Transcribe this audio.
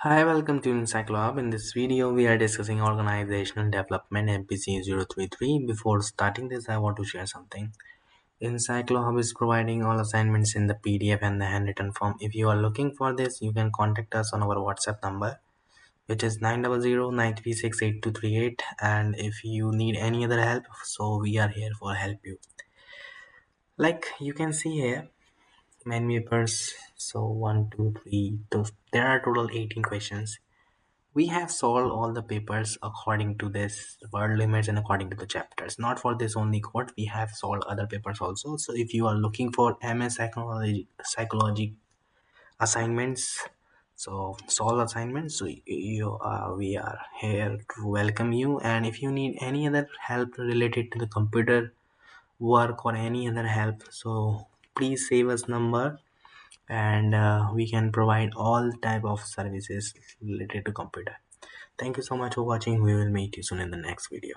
Hi, welcome to Encyclope. In this video, we are discussing organizational development MPCE-033. Before starting this, I want to share something. Encyclope is providing all assignments in the PDF and the handwritten form. If you are looking for this, you can contact us on our WhatsApp number, which is 900-936-8238. And if you need any other help, so we are here for help you. Like you can see here, many papers. So 1, 2, 3. There are total 18 questions. We have solved all the papers according to this word limits and according to the chapters. Not for this only course, we have solved other papers also. So if you are looking for MS psychology assignments, so solve assignments, so we are here to welcome you. And if you need any other help related to the computer work or any other help, so please save us number, and we can provide all type of services related to computer. Thank you so much for watching. We will meet you soon in the next video.